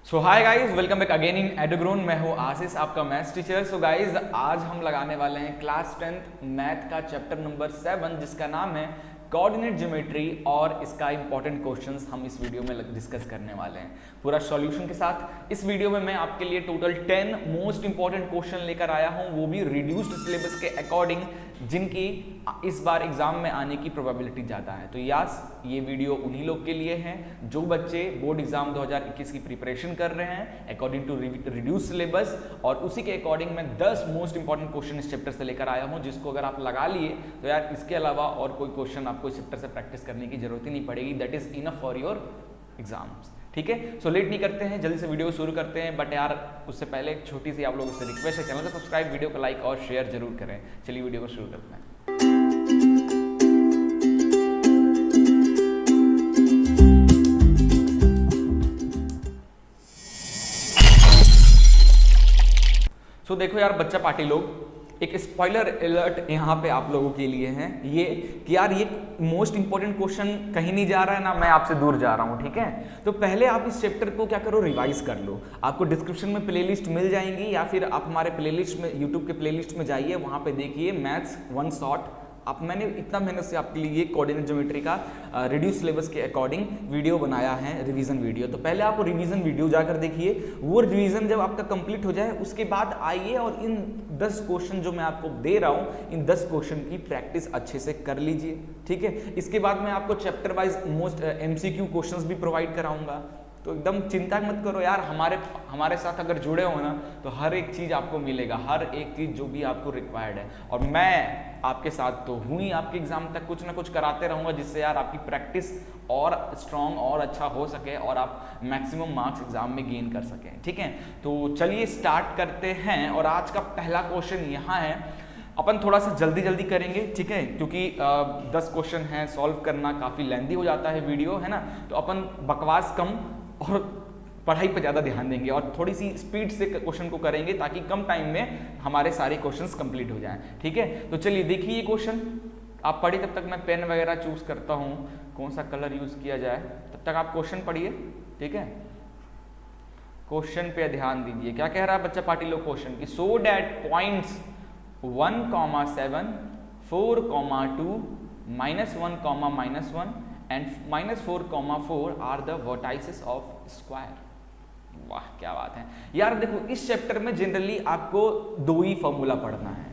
So hi guys, welcome back again in एडोग्रोन। मैं हूं आशीष, आपका मैथ्स टीचर। सो गाइस, आज हम लगाने वाले हैं क्लास 10th मैथ का चैप्टर नंबर 7 जिसका नाम है कोऑर्डिनेट ज्योमेट्री, और इसका इंपॉर्टेंट क्वेश्चंस हम इस वीडियो में डिस्कस करने वाले हैं पूरा सॉल्यूशन के साथ। इस वीडियो में मैं आपके लिए टोटल 10 मोस्ट इंपॉर्टेंट क्वेश्चन लेकर आया हूं, वो भी रिड्यूस्ड सिलेबस के अकॉर्डिंग, जिनकी इस बार एग्जाम में आने की प्रोबेबिलिटी ज़्यादा है। तो ये वीडियो उन्हीं लोग के लिए हैं जो बच्चे बोर्ड एग्जाम 2021 की प्रिपरेशन कर रहे हैं अकॉर्डिंग टू रिड्यूस सिलेबस, और उसी के अकॉर्डिंग मैं 10 मोस्ट इंपॉर्टेंट क्वेश्चन इस चैप्टर से लेकर आया हूं, जिसको अगर आप लगा लिए तो यार इसके अलावा और कोई क्वेश्चन आपको इस चैप्टर से प्रैक्टिस करने की जरूरत ही नहीं पड़ेगी। That is enough for your exams. ठीक है, सो लेट नहीं करते हैं, जल्दी से वीडियो को शुरू करते हैं। बट यार उससे पहले एक छोटी सी आप लोगों से रिक्वेस्ट है, चैनल को सब्सक्राइब, वीडियो को लाइक और शेयर जरूर करें। चलिए वीडियो को शुरू करते हैं। तो देखो यार बच्चा पार्टी लोग, एक स्पॉइलर अलर्ट यहाँ पे आप लोगों के लिए है ये कि यार ये मोस्ट इंपॉर्टेंट क्वेश्चन कहीं नहीं जा रहा है ना, मैं आपसे दूर जा रहा हूँ। ठीक है, तो पहले आप इस चैप्टर को क्या करो, रिवाइज कर लो। आपको डिस्क्रिप्शन में प्लेलिस्ट मिल जाएंगी, या फिर आप हमारे प्लेलिस्ट में, यूट्यूब के प्लेलिस्ट में जाइए, वहाँ पे देखिए मैथ्स वन शॉट। अब मैंने इतना मेहनत से आपके लिए कोऑर्डिनेट ज्योमेट्री का रिड्यूस सिलेबस के अकॉर्डिंग वीडियो बनाया है, रिवीजन वीडियो। तो पहले आप रिवीजन वीडियो जाकर देखिए, वो रिवीजन जब आपका कंप्लीट हो जाए उसके बाद आइए और इन 10 क्वेश्चन जो मैं आपको दे रहा हूँ, इन 10 क्वेश्चन की प्रैक्टिस अच्छे से कर लीजिए। ठीक है, इसके बाद मैं आपको chapter wise most MCQ questions भी प्रोवाइड कराऊंगा। तो एकदम चिंता मत करो यार, हमारे साथ अगर जुड़े हो ना तो हर एक चीज़ आपको मिलेगा, हर एक चीज़ जो भी आपको रिक्वायर्ड है। और मैं आपके साथ तो हूँ ही, आपके एग्जाम तक कुछ ना कुछ कराते रहूँगा, जिससे यार आपकी प्रैक्टिस और स्ट्रॉन्ग और अच्छा हो सके और आप मैक्सिमम मार्क्स एग्जाम में गेन कर सकें। ठीक है, तो चलिए स्टार्ट करते हैं। और आज का पहला क्वेश्चन यहाँ है, अपन थोड़ा सा जल्दी करेंगे, ठीक है, क्योंकि 10 क्वेश्चन हैं, सॉल्व करना काफ़ी लेंथी हो जाता है वीडियो, है ना। तो अपन बकवास कम और पढ़ाई पर ज़्यादा ध्यान देंगे और थोड़ी सी स्पीड से क्वेश्चन को करेंगे, ताकि कम टाइम में हमारे सारे क्वेश्चंस कंप्लीट हो जाएं। ठीक है, तो चलिए देखिए ये क्वेश्चन, आप पढ़िए, तब तक मैं पेन वगैरह चूज करता हूँ कौन सा कलर यूज किया जाए, तब तक आप क्वेश्चन पढ़िए। ठीक है, क्वेश्चन पे ध्यान दीजिए, क्या कह रहा है बच्चा पार्टी लोग क्वेश्चन की, so that points 1,7, 4,2, -1, -1 and -4,4 are the vertices of square. वाह क्या बात है यार। देखो इस चैप्टर में जनरली आपको 2 ही फॉर्मूला पढ़ना है।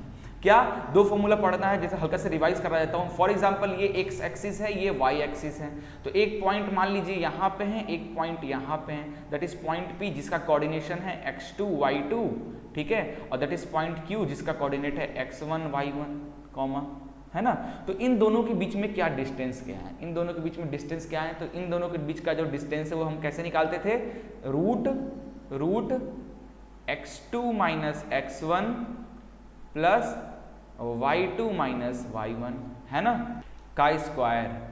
क्या 2 फॉर्मूला पढ़ना है, जैसे हल्का से रिवाइज करा देता हूँ। फॉर एग्जांपल ये x एक्सिस है, ये y एक्सिस है, तो एक पॉइंट मान लीजिए यहाँ पे है, एक पॉइंट यहाँ पे है, दैट इज पॉइंट P जिसका कोऑर्डिनेशन है x2 y2, ठीक है, और दैट इज पॉइंट Q जिसका कोऑर्डिनेट है x1 y1, कॉमा, है ना। तो इन दोनों के बीच में क्या डिस्टेंस क्या है, इन दोनों के बीच में डिस्टेंस क्या है, तो इन दोनों के बीच का जो डिस्टेंस है वो हम कैसे निकालते थे, root x2 minus x1 plus y2 minus y1, है ना, का स्क्वायर।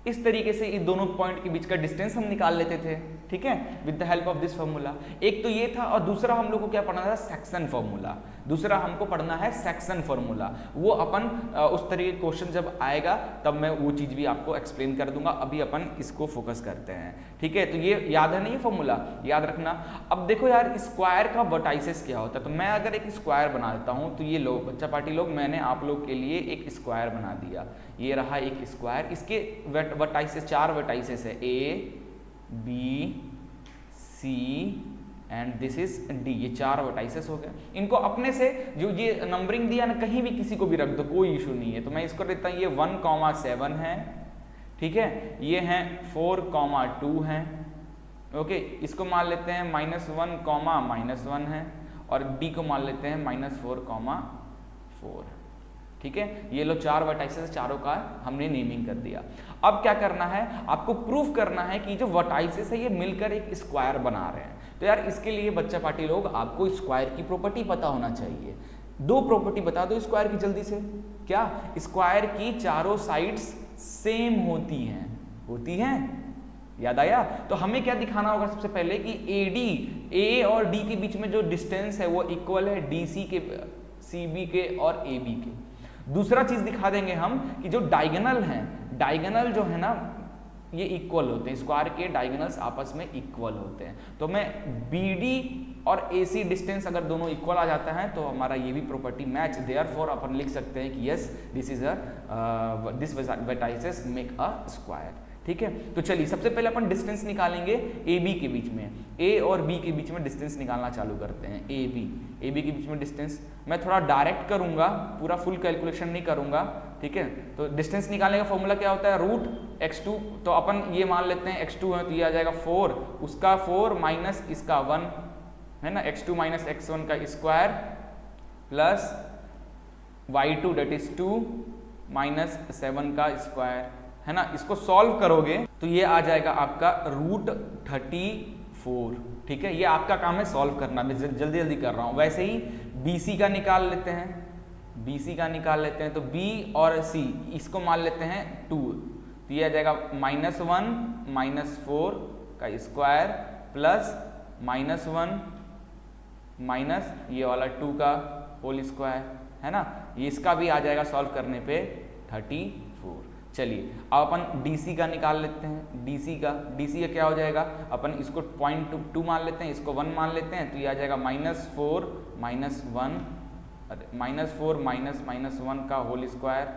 इस तरीके से इन दोनों पॉइंट के बीच का डिस्टेंस हम निकाल लेते थे। ठीक है, with the help of this formula. एक तो ये था, और दूसरा हम लोग को क्या पढ़ना था, सेक्शन फॉर्मूला। दूसरा हमको पढ़ना है सेक्शन फॉर्मूला। वो अपन उस तरीके क्वेश्चन जब आएगा तब मैं वो चीज़ भी आपको एक्सप्लेन कर दूंगा, अभी अपन इसको फोकस करते हैं। ठीक है, तो ये याद है ना, ये फॉर्मूला याद रखना। अब देखो यार, स्क्वायर का वर्टाइसेस क्या होता है, तो मैं अगर एक स्क्वायर बना देता हूँ, तो ये लो बच्चा पार्टी लोग, मैंने आप लोग के लिए एक स्क्वायर बना दिया। ये रहा एक स्क्वायर, इसके वर्टाइसेस 4 वर्टाइसेस है, A B C and this is D। ये 4 वर्टाइसेस हो गए। इनको अपने से जो ये नंबरिंग दिया ना, कहीं भी किसी को भी रख दो, कोई इशू नहीं है। तो मैं इसको देता हूँ, ये 1,7 है, ठीक है, ये हैं 4,2 है, ओके, इसको मान लेते हैं -1, -1 है, और D को मान लेते हैं -4,4। ठीक है, ये लो 4 वर्टाइसेस, चारों का हमने नेमिंग कर दिया। अब क्या करना है, आपको प्रूफ करना है कि जो वर्टाइसेस है ये मिलकर एक स्क्वायर बना रहे हैं। तो यार इसके लिए बच्चा पार्टी लोग आपको स्क्वायर की प्रॉपर्टी पता होना चाहिए। 2 प्रॉपर्टी बता दो स्क्वायर की जल्दी से। क्या, स्क्वायर की चारों साइड्स सेम होती हैं, याद आया। तो हमें क्या दिखाना होगा सबसे पहले कि A और D के बीच में जो डिस्टेंस है वो इक्वल है DC के, CB के और AB के। दूसरा चीज दिखा देंगे हम कि जो डायगोनल है, डायगोनल जो है ना, ये इक्वल होते हैं, स्क्वायर के डायगोनल्स आपस में इक्वल होते हैं। तो मैं BD और AC डिस्टेंस अगर दोनों इक्वल आ जाता है तो हमारा ये भी प्रॉपर्टी मैच, देयरफॉर अपन लिख सकते हैं कि yes this vertices make a square. ठीक है, तो चलिए सबसे पहले अपन डिस्टेंस निकालेंगे AB के बीच में, A और B के बीच में डिस्टेंस निकालना चालू करते हैं। AB के बीच में डिस्टेंस मैं थोड़ा डायरेक्ट करूंगा, पूरा फुल कैलकुलेशन नहीं करूंगा। ठीक है, तो डिस्टेंस निकालने का फॉर्मूला क्या होता है, रूट x2, तो अपन ये मान लेते हैं x2 है तो ये आ जाएगा 4, उसका 4 माइनस इसका 1 है ना, x2 माइनस x1 का square plus y2 that is 2 minus 7 का स्क्वायर है ना। इसको सॉल्व करोगे तो ये आ जाएगा आपका रूट 34। ठीक है, ये आपका काम है सॉल्व करना, मैं जल्दी जल्दी कर रहा हूं। वैसे ही BC का निकाल लेते हैं, BC का निकाल लेते हैं तो B और C इसको मान लेते हैं 2, तो ये आ जाएगा -1 माइनस 4 का स्क्वायर प्लस -1 माइनस ये वाला 2 का होल स्क्वायर है ना। ये इसका भी आ जाएगा सॉल्व करने पे 34। चलिए अब अपन DC का निकाल लेते हैं। DC का क्या हो जाएगा, अपन इसको 0.2 मान लेते हैं, इसको 1 मान लेते हैं, तो ये आ जाएगा -4 माइनस 1 -4 माइनस 1 का होल स्क्वायर।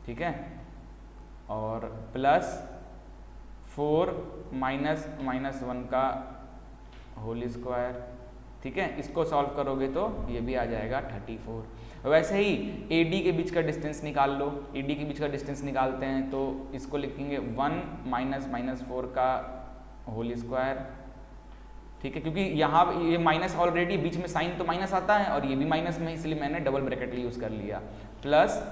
ठीक है, और प्लस 4 माइनस 1 का होल स्क्वायर। ठीक है, इसको सॉल्व करोगे तो ये भी आ जाएगा 34। वैसे ही AD के बीच का डिस्टेंस निकाल लो। AD के बीच का डिस्टेंस निकालते हैं तो इसको लिखेंगे 1 माइनस 4 का होल स्क्वायर। ठीक है, क्योंकि यहाँ ये माइनस ऑलरेडी बीच में साइन तो माइनस आता है और ये भी माइनस में, इसलिए मैंने डबल ब्रैकेट यूज कर लिया, प्लस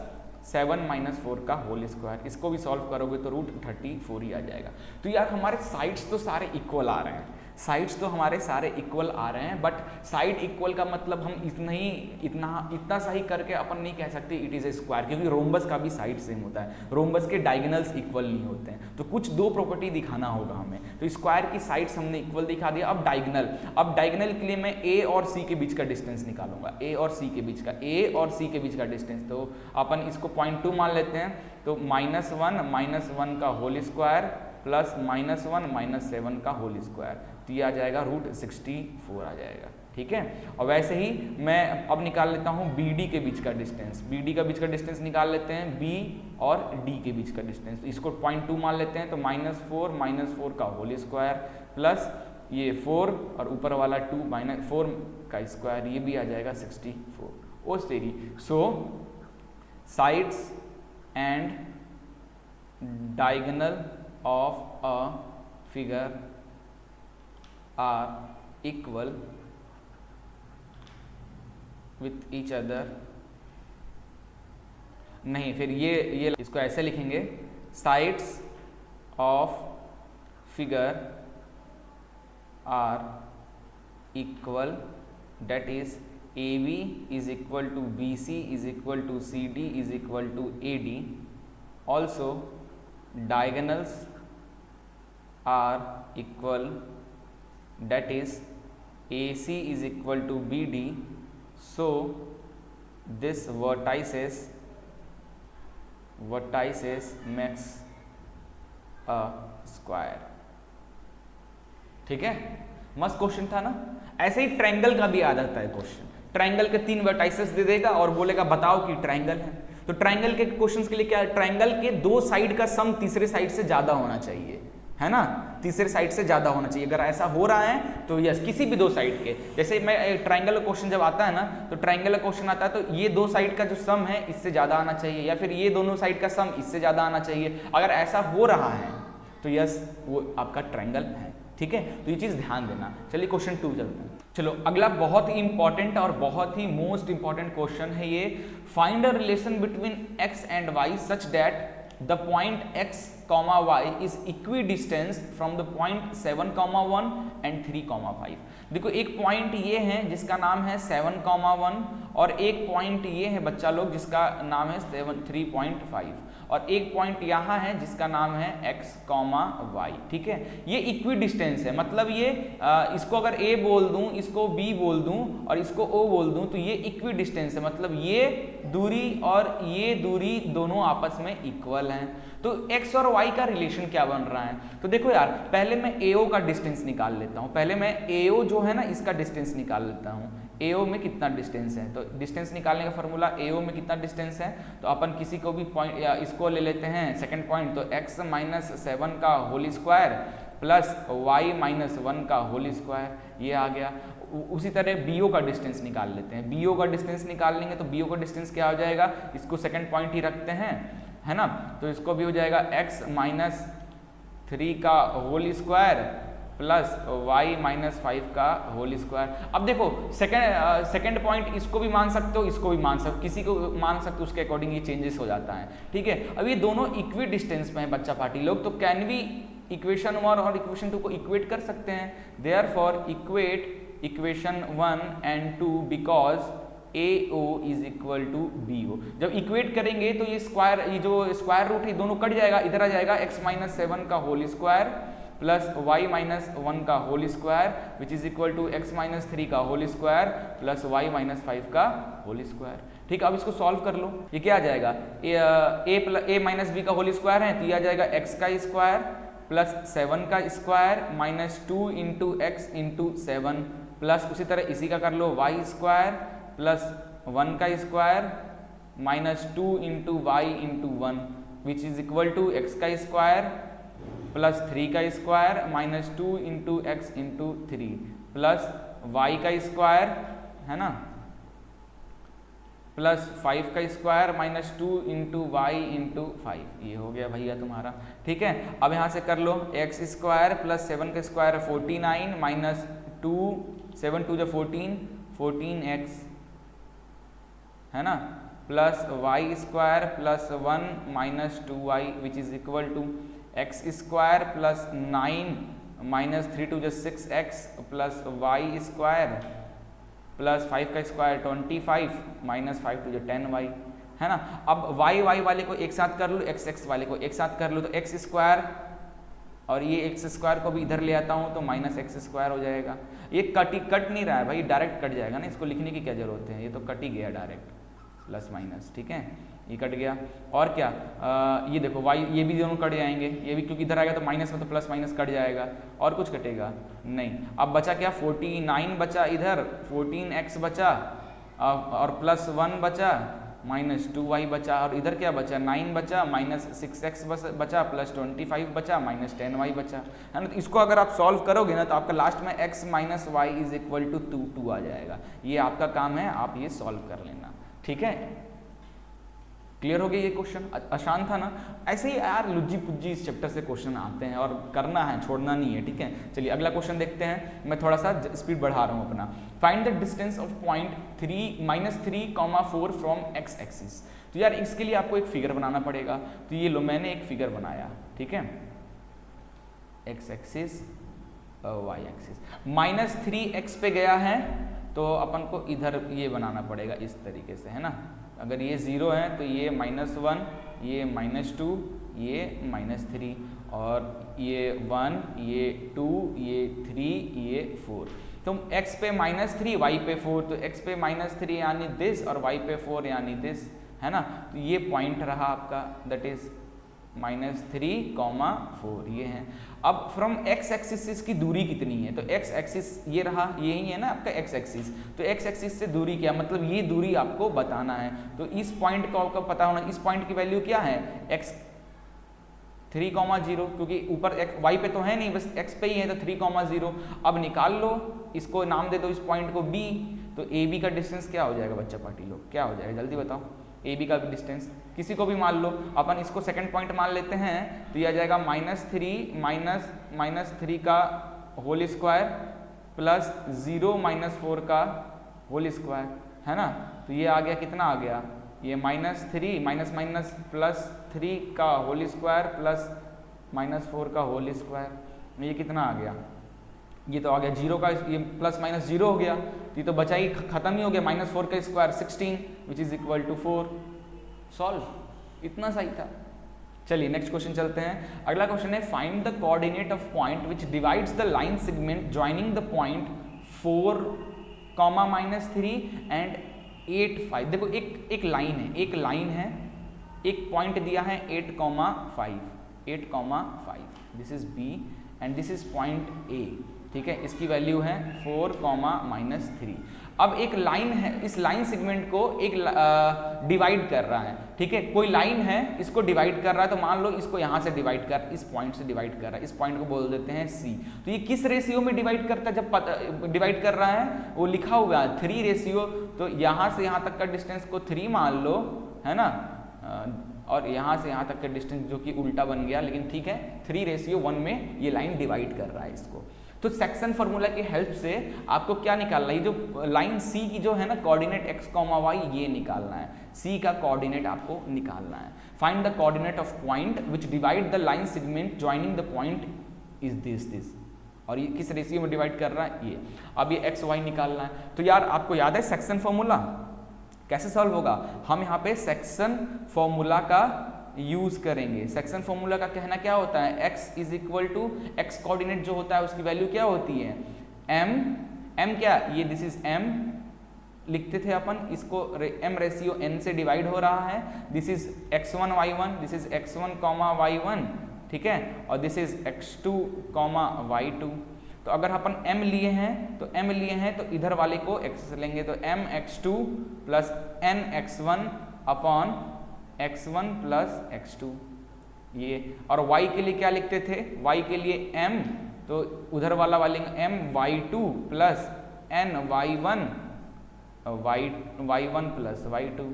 7 माइनस 4 का होल स्क्वायर। इसको भी सॉल्व करोगे तो रूट 34 ही आ जाएगा। तो यार हमारे साइड्स तो सारे इक्वल आ रहे हैं, साइड्स तो हमारे सारे इक्वल आ रहे हैं, बट साइड इक्वल का मतलब हम इतना सा ही करके अपन नहीं कह सकते इट इज ए स्क्वायर, क्योंकि रोम्बस का भी साइड सेम होता है, रोम्बस के डायगोनल्स इक्वल नहीं होते हैं। तो कुछ दो प्रॉपर्टी दिखाना होगा हमें, तो स्क्वायर की साइड्स हमने इक्वल दिखा दिया। अब डायगोनल के लिए मैं A और C के बीच का डिस्टेंस निकालूंगा, A और C के बीच का डिस्टेंस। तो अपन इसको 0.2 मान लेते हैं, तो -1 माइनस 1 का होल स्क्वायर प्लस -1 माइनस 7 का होल स्क्वायर, तो ये आ जाएगा रूट 64 आ जाएगा। ठीक है, और वैसे ही मैं अब निकाल लेता हूँ BD के बीच का डिस्टेंस। BD का बीच का डिस्टेंस निकाल लेते हैं, B और D के बीच का डिस्टेंस। इसको 0.2 मान लेते हैं, तो -4 माइनस 4 का होल स्क्वायर प्लस ये 4 और ऊपर वाला 2 माइनस 4 का स्क्वायर, ये भी आ जाएगा 64। ओ तेरी, so sides and diagonal of a figure are equal with each other। नहीं, फिर ये इसको ऐसे लिखेंगे, sides of figure are equal, that is AB is equal to BC is equal to CD is equal to AD, also diagonals are equal, that is AC is equal to BD, so this vertices makes a square। ठीक है, मस्त question था ना। ऐसे ही triangle का भी आ जाता है क्वेश्चन, ट्रायंगल के 3 वर्टाइसेस दे देगा और बोलेगा बताओ कि ट्रायंगल है। तो ट्रायंगल के क्वेश्चंस के लिए क्या है, ट्रायंगल के 2 साइड का सम तीसरे साइड से ज्यादा होना चाहिए, है ना, तीसरे साइड से ज्यादा होना चाहिए। अगर ऐसा हो रहा है तो यस, किसी भी 2 साइड के, जैसे मैं ट्रायंगल क्वेश्चन जब आता है ना, तो ट्रायंगल क्वेश्चन आता है तो ये 2 साइड का जो सम है इससे ज्यादा आना चाहिए, या फिर ये दोनों साइड का सम इससे ज्यादा आना चाहिए। अगर ऐसा हो रहा है तो यस वो आपका ट्रायंगल है। ठीक है, तो ये चीज ध्यान देना। चलिए क्वेश्चन 2 चलते हैं। चलो अगला बहुत ही इंपॉर्टेंट और बहुत ही मोस्ट इंपॉर्टेंट क्वेश्चन है ये, find a relation between x and y such that the point x, y is equidistance from the point 7,1 and 3,5। देखो एक पॉइंट ये है जिसका नाम है 7,1 और एक पॉइंट ये है बच्चा लोग जिसका नाम है 3.5। और एक पॉइंट यहाँ है जिसका नाम है x, y, ठीक है। ये इक्वी डिस्टेंस है, मतलब ये इसको अगर a बोल दूं, इसको b बोल दूं और इसको o बोल दूं तो ये इक्वी डिस्टेंस है, मतलब ये दूरी और ये दूरी दोनों आपस में इक्वल हैं। तो x और y का रिलेशन क्या बन रहा है, तो देखो यार पहले मैं AO का डिस्टेंस निकाल लेता हूं, पहले मैं AO जो है ना इसका डिस्टेंस निकाल लेता हूं। AO में कितना डिस्टेंस है, तो डिस्टेंस निकालने का फॉर्मूला AO में कितना डिस्टेंस है, तो अपन किसी को भी पॉइंट या इसको ले लेते हैं सेकंड पॉइंट, तो x माइनस 7 का whole square plus y minus 1 का होल स्क्वायर, ये आ गया। उसी तरह BO का डिस्टेंस निकाल लेते हैं, BO का डिस्टेंस निकाल लेंगे तो BO का डिस्टेंस क्या हो जाएगा, इसको सेकंड पॉइंट ही रखते हैं, है ना, तो इसको भी हो जाएगा x माइनस 3 का whole square plus y minus 5 का होल स्क्वायर। अब देखो सेकंड पॉइंट इसको भी मान सकते हो, इसको भी मान सकते हो, किसी को मान सकते हो, उसके अकॉर्डिंग ये चेंजेस हो जाता है, ठीक है। अब ये दोनों इक्वी डिस्टेंस में है बच्चा पार्टी लोग, तो कैन वी इक्वेशन 1 और इक्वेशन 2 को इक्वेट कर सकते हैं, therefore equate equation 1 and 2 because AO is equal to BO। जब इक्वेट करेंगे तो ये जो स्क्वायर रूट है दोनों कट जाएगा, इधर आ जाएगा x माइनस 7 का whole square plus y minus 1 का whole square which is equal to x minus 3 का whole square plus y minus 5 का होल स्क्वायर, ठीक है। अब इसको सॉल्व कर लो, ये क्या आ जाएगा, a माइनस b का होल स्क्वायर है तो ये आ जाएगा x का स्क्वायर प्लस 7 का square minus 2 into x into 7 plus उसी तरह इसी का कर लो y स्क्वायर प्लस 1 का square minus 2 into y into 1 which is equal to x का स्क्वायर प्लस 3 का square minus 2 into x into 3 plus y का स्क्वायर, है ना, प्लस 5 का square minus 2 into y into 5, ये हो गया भैया तुम्हारा, ठीक है। अब यहाँ से कर लो x स्क्वायर प्लस 7 का स्क्वायर 49 माइनस 2 7 2 14 14x, है ना, plus y square plus 1 minus 2y which is equal to x square plus 9 minus 3 2 6x plus y square plus 5 का स्क्वायर 25 माइनस 5 2 10y, है ना। अब y वाले को एक साथ कर लो, x वाले को एक साथ कर लो, तो एक्स स्क्वायर और ये एक्स स्क्वायर को भी इधर ले आता हूँ तो माइनस एक्स स्क्वायर हो जाएगा। ये कट नहीं रहा है भाई, डायरेक्ट कट जाएगा ना, इसको लिखने की क्या जरूरत है, ये तो कट ही गया डायरेक्ट, प्लस माइनस, ठीक है, ये कट गया। और क्या ये देखो वाई, ये भी दोनों कट जाएंगे, ये भी क्योंकि इधर आएगा तो माइनस में तो प्लस माइनस कट जाएगा, और कुछ कटेगा नहीं। अब बचा क्या, 49 बचा, इधर 14x बचा और प्लस 1 बचा माइनस 2y बचा, और इधर क्या बचा 9 बचा माइनस 6x बचा प्लस 25 बचा माइनस 10y बचा, है ना। तो इसको अगर आप सॉल्व करोगे ना तो आपका लास्ट में x minus y is equal to 2 आ जाएगा। ये आपका काम है, आप ये सॉल्व कर लेना, ठीक है। क्लियर हो गया ये क्वेश्चन, आसान था ना। ऐसे ही यार लुज्जी पुज्जी इस चैप्टर से क्वेश्चन आते हैं और करना है, छोड़ना नहीं है, ठीक है। चलिए अगला क्वेश्चन देखते हैं, मैं थोड़ा सा स्पीड बढ़ा रहा हूँ अपना। Find the distance of point 3-3,4 from x axis. तो यार इसके लिए आपको एक फिगर बनाना पड़ेगा, तो ये लो मैंने एक फिगर बनाया, ठीक है, x axis y axis, -3x पे गया है तो अपन को इधर ये बनाना पड़ेगा इस तरीके से, है ना। अगर ये 0 है तो ये -1, ये -2, ये -3, और ये 1, ये 2, ये 3, ये 4। तो x पे -3, y पे 4, तो x पे -3 यानी दिस और y पे 4 यानी दिस, है ना। तो ये पॉइंट रहा आपका, दैट इज -3,4 ये है। अब फ्रॉम x एक्सिस इसकी दूरी कितनी है, तो x एक्सिस ये रहा, यही है ना आपका x एक्सिस, तो x एक्सिस से दूरी क्या, मतलब ये दूरी आपको बताना है। तो इस पॉइंट को आपको पता होना, इस पॉइंट की वैल्यू क्या है x 3,0, क्योंकि ऊपर y पे तो है नहीं, बस x पे ही है, तो 3,0। अब निकाल लो, इसको नाम दे दो इस पॉइंट को b, तो AB का डिस्टेंस क्या हो जाएगा बच्चा पार्टी लोग, क्या हो जाएगा जल्दी बताओ। AB का डिस्टेंस किसी को भी मान लो, अपन इसको सेकंड पॉइंट मान लेते हैं, तो यह आ जाएगा -3 का होल स्क्वायर प्लस 0 -4 का होल स्क्वायर, है ना। तो ये आ गया, कितना आ गया, ये -3 माइनस प्लस 3 का होल स्क्वायर प्लस -4 का होल स्क्वायर, ये कितना आ गया, ये तो आ गया 0 का, ये प्लस माइनस 0 हो गया, ये तो बचा ही, खत्म ही हो गया, -4 का square 16 which is equal to 4। Solve, इतना सही था, चलिए नेक्स्ट क्वेश्चन चलते हैं। अगला क्वेश्चन है find the coordinate of point which divides the line segment joining the point 4, -3 and 8, 5। देखो एक लाइन है, एक पॉइंट दिया है 8, 5, this is B and this is point A, ठीक है। इसकी वैल्यू है 4, -3। अब एक लाइन है, इस लाइन सेगमेंट को एक डिवाइड कर रहा है, ठीक है। कोई लाइन है, इसको डिवाइड कर रहा है, तो मान लो इसको यहाँ से डिवाइड कर, इस पॉइंट से डिवाइड कर रहा है, इस पॉइंट को बोल देते हैं सी। तो ये किस रेशियो में डिवाइड करता है? जब डिवाइड कर रहा है वो लिखा हुआ है 3 रेशियो, तो यहाँ से यहाँ तक का डिस्टेंस को 3 मान लो, है ना, और यहाँ से यहाँ तक का डिस्टेंस जो कि उल्टा बन गया, लेकिन ठीक है, 3:1 में ये लाइन डिवाइड कर रहा है इसको। तो सेक्शन फार्मूला की हेल्प से आपको क्या निकालना है? ये जो लाइन सी की जो है ना कोऑर्डिनेट x, y, ये निकालना है। सी का कोऑर्डिनेट आपको निकालना है। Find the coordinate of point which divide the line segment joining the point is this. और ये किस रेशियो में डिवाइड कर रहा है? ये। अब ये x, y निकालना है। तो यार आपको याद है सेक्शन फार्मूला कैसे सॉल्व होगा? हम यहाँ पे सेक्शन फॉर्मूला का यूज करेंगे। सेक्शन फॉर्मूला का कहना क्या होता है? x is equal to x coordinate जो होता है उसकी वैल्यू क्या होती है? m क्या, ये दिस इज m लिखते थे अपन, इसको m रेशियो n से डिवाइड हो रहा है। This is x1 y1, this is x1 y1, ठीक है, और दिस इज x2 y2। तो अगर अपन m लिए हैं तो इधर वाले को x से लेंगे, तो m x2 plus n x1 upon x1 plus x2 ये। और y के लिए क्या लिखते थे? y के लिए m, तो उधर वाला m y2 plus n y1 plus y2,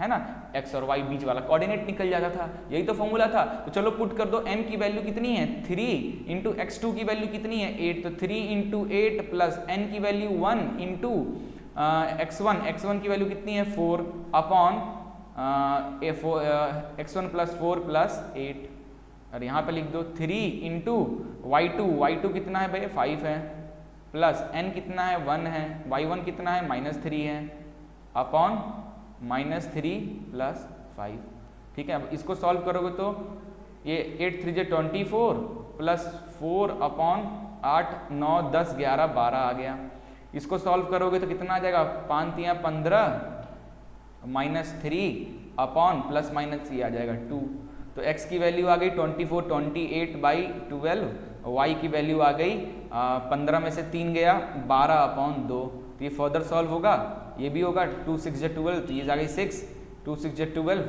है ना। x और y बीच वाला कोऑर्डिनेट निकल जाता था, यही तो फॉर्मूला था। तो चलो पुट कर दो, m की वैल्यू कितनी है 3 इंटू x2 की वैल्यू कितनी है 8, तो 3 इंटू 8 प्लस n की वैल्यू 1 इंटू x1 की वैल्यू कितनी है 4 अपॉन x1 प्लस 4 प्लस 8। और यहाँ पे लिख दो 3 इंटू y2 कितना है भाई 5 है, प्लस n कितना है 1 है, y1 कितना है -3 है, अपॉन -3 प्लस 5, ठीक है। अब इसको सॉल्व करोगे तो ये 8 3 24 प्लस 4 अपॉन 8 9 10 11 12 आ गया। इसको सॉल्व करोगे तो कितना आ जाएगा 5 3 15 -3 अपॉन प्लस माइनस ये आ जाएगा 2। तो x की वैल्यू आ गई 24 28/12, y की वैल्यू आ गई 15 में से 3 गया 12/2। तो ये फर्दर सॉल्व होगा, ये भी होगा 2 6 12, तो ये आ गई 6, 2 6 12,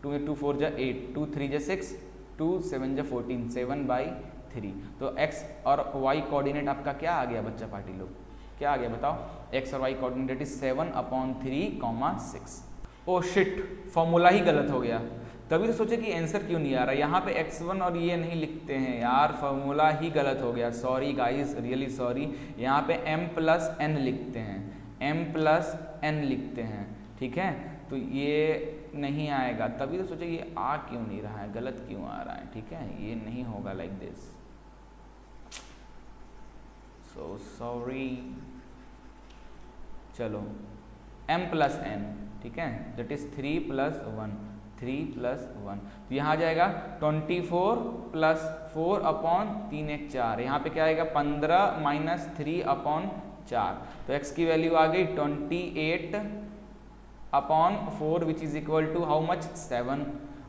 2 2 4 8, 2 3 6, 2 7 14, 7/3। तो x और y कोऑर्डिनेट आपका क्या आ गया बच्चा पार्टी लोग, क्या आ गया बताओ? x और y coordinate is 7/3, 6। Oh shit, formula ही गलत हो गया। तभी तो सोचे कि आंसर क्यों नहीं आ रहा। यहाँ पे x1 और ये नहीं लिखते हैं यार, फॉर्मूला ही गलत हो गया। Sorry guys, really sorry. यहाँ पे m प्लस n लिखते हैं, m प्लस n लिखते हैं, ठीक है। तो ये नहीं आएगा, तभी तो सोचे ये आ क्यों नहीं रहा है, गलत क्यों आ रहा है, ठीक है। ये नहीं होगा लाइक दिस, सो सॉरी। चलो m प्लस n, ठीक है, दैट इज 3 प्लस 1, 3 प्लस 1। तो यहाँ आ जाएगा 24 प्लस 4 अपॉन 3 1 4। यहाँ पे क्या आएगा 15 माइनस 3 अपॉन 4। तो x की वैल्यू आ गई 28 upon 4 which is equal to how much 7।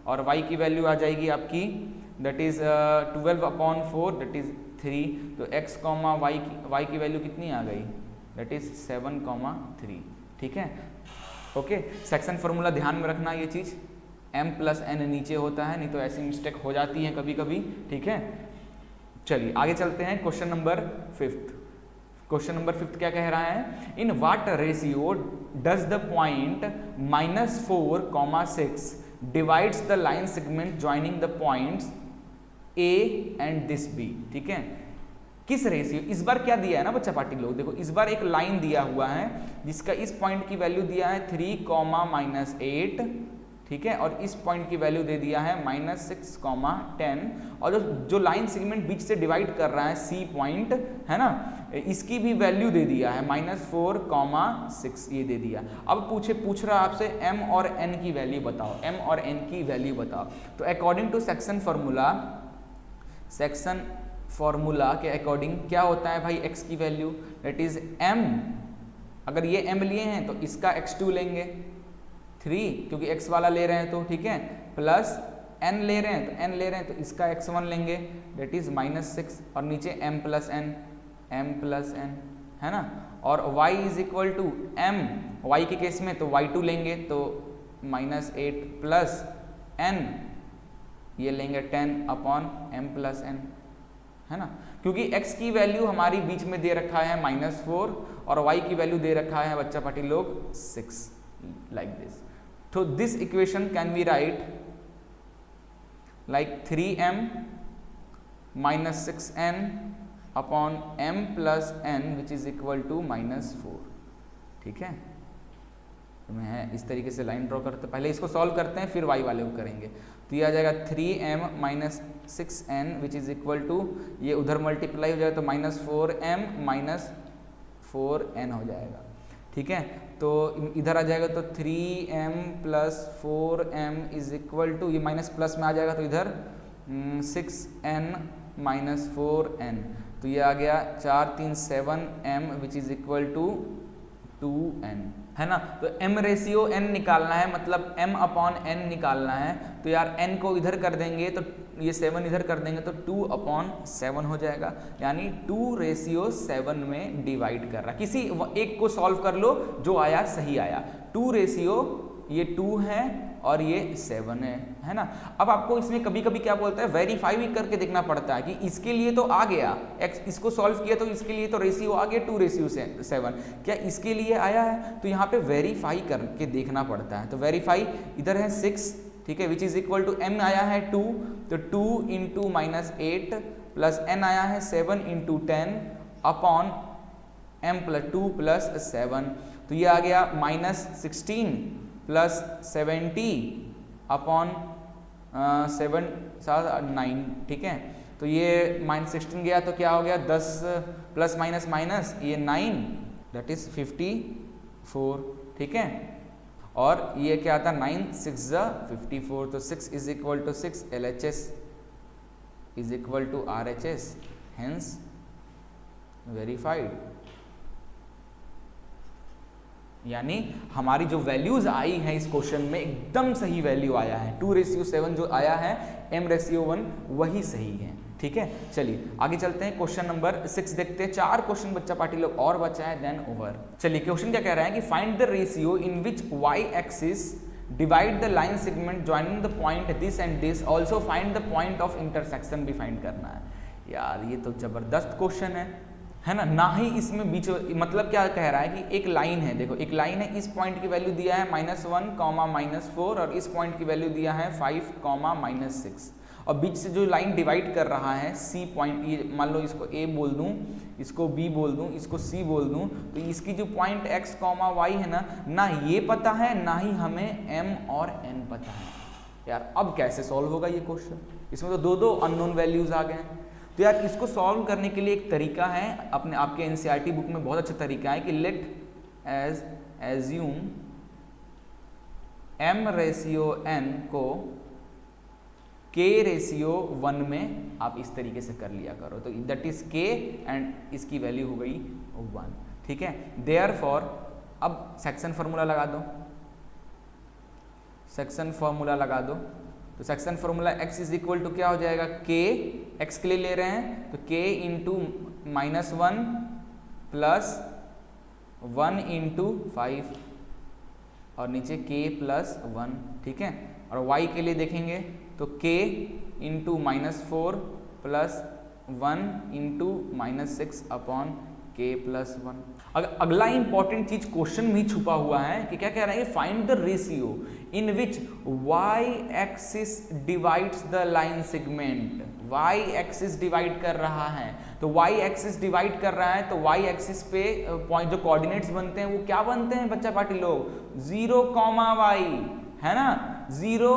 और y की वैल्यू आ जाएगी आपकी that is 12 upon 4 that is 3। तो x कॉमा y की वैल्यू कितनी आ गई दैट इज 7,3, ठीक है। ओके, सेक्शन फार्मूला ध्यान में रखना ये चीज़, m प्लस n नीचे होता है, नहीं तो ऐसी मिस्टेक हो जाती है कभी कभी, ठीक है। चलिए आगे चलते हैं। Question number 5। क्वेश्चन नंबर 5 क्या कह रहा है? In what ratio does the point -4, 6 divides the line segment joining the points A and this B, ठीक है। किस रेशियो, इस बार क्या दिया है ना बच्चा पार्टी लोग, देखो इस बार एक लाइन दिया हुआ है जिसका इस पॉइंट की वैल्यू दिया है 3, -8, ठीक है, और इस पॉइंट की वैल्यू दे दिया है -6,10, और जो लाइन सेगमेंट बीच से डिवाइड कर रहा है सी पॉइंट है ना, इसकी भी वैल्यू दे दिया है -4,6 ये दे दिया। अब पूछ रहा आपसे m और n की वैल्यू बताओ, m और n की वैल्यू बताओ। तो अकॉर्डिंग टू सेक्शन फॉर्मूला के अकॉर्डिंग क्या होता है भाई, x की वैल्यू दैट इज m, अगर ये m लिए हैं तो इसका x2 लेंगे 3, क्योंकि x वाला ले रहे हैं तो ठीक है, प्लस n ले रहे हैं तो इसका x1 लेंगे दैट इज -6, और नीचे m प्लस n है ना, और y is equal to m, y के केस में तो y2 लेंगे तो -8 प्लस n ये लेंगे 10/m प्लस n है ना, क्योंकि x की वैल्यू हमारी बीच में दे रखा है -4 और y की वैल्यू दे रखा है बच्चा पार्टी लोग 6 लाइक दिस। तो this equation can be write like 3m - 6n upon m plus n which is equal to -4, ठीक है। तो मैं इस तरीके से लाइन ड्रॉ करते, पहले इसको सॉल्व करते हैं फिर y वाले को करेंगे। तो ये आ जाएगा 3m - 6n which is equal to, ये उधर मल्टीप्लाई हो जाएगा तो -4m - 4n हो जाएगा, ठीक है। तो इधर आ जाएगा तो 3m + 4m is equal to, ये माइनस प्लस में आ जाएगा तो इधर 6n - 4n, तो ये आ गया 4 3 7m which is equal to 2n है ना। तो m रेशियो n निकालना है, मतलब m/n निकालना है। तो यार n को इधर कर देंगे तो ये 7 इधर कर देंगे तो 2/7 हो जाएगा, यानी 2:7 में डिवाइड कर रहा है। किसी एक को सॉल्व कर लो, जो आया सही आया। 2 ये 2 है और ये 7 है ना। अब आपको इसमें कभी कभी क्या बोलता है, वेरीफाई भी करके देखना पड़ता है कि इसके लिए तो आ गया x, इसको सॉल्व किया तो इसके लिए तो रेशियो आ गया 2:7, क्या इसके लिए आया है, तो यहाँ पे वेरीफाई करके देखना पड़ता है। तो वेरीफाई इधर है 6, ठीक है, which is equal to m आया है 2, तो 2 × -8 प्लस n आया है 7 × 10 अपॉन m + 2 + 7, तो ये आ गया -16 प्लस 70 अपॉन 7 9, ठीक है। तो ये -16 गया तो क्या हो गया 10 प्लस माइनस माइनस ये 9 दैट इज 54, ठीक है। और ये क्या आता 9 6 54, तो 6 is equal to 6, LHS is equal to RHS, hence verified. यानी हमारी जो वैल्यूज आई हैं इस क्वेश्चन में एकदम सही वैल्यू आया है, 2:7 जो आया है m/1 वही सही है, ठीक है। चलिए आगे चलते हैं, क्वेश्चन नंबर 6 देखते हैं। 4 क्वेश्चन बच्चा पार्टी लोग और बचा है, देन ओवर। चलिए क्वेश्चन क्या कह रहा है कि find the ratio in which y axis divide the line segment joining the point this and this, also find the point of intersection भी फाइंड करना है। यार ये तो जबरदस्त क्वेश्चन है ना। ना ही इसमें बीच, मतलब क्या कह रहा है कि एक लाइन है, देखो एक लाइन है, इस पॉइंट की वैल्यू दिया है -1, -4 और इस पॉइंट की वैल्यू दिया है 5, -6, और बीच से जो लाइन डिवाइड कर रहा है सी पॉइंट, ये मान लो इसको A बोल दूं, इसको B बोल दूं, इसको C बोल दूं, तो इसकी जो पॉइंट x, y है ना ये पता है ना ही हमें m और n पता है। यार अब कैसे सॉल्व होगा ये क्वेश्चन, इसमें तो दो अननोन वैल्यूज आ गए हैं। तो यार इसको सॉल्व करने के लिए एक तरीका है, आपके NCERT बुक में बहुत अच्छा तरीका है कि लेट एज्यूम m/n को k/1 में आप इस तरीके से कर लिया करो, तो दैट इज k एंड इसकी वैल्यू हो गई 1, ठीक है। देयरफॉर अब सेक्शन फार्मूला लगा दो, सेक्शन फार्मूला लगा दो। तो section formula x is equal to क्या हो जाएगा, k, x के लिए ले रहे हैं तो k × -1 प्लस 1 × 5 और नीचे k + 1, ठीक है। और y के लिए देखेंगे तो k × -4 प्लस 1 × -6 अपॉन k + 1। अगला इंपॉर्टेंट चीज क्वेश्चन में ही छुपा हुआ है कि क्या कह रहा है, find the ratio in which y axis divides the line segment. y axis divide कर रहा है, तो y एक्सिस डिवाइड कर रहा है तो y एक्सिस पे पॉइंट जो कोऑर्डिनेट्स बनते हैं वो क्या बनते हैं बच्चा पार्टी लोग, 0, y है ना, 0,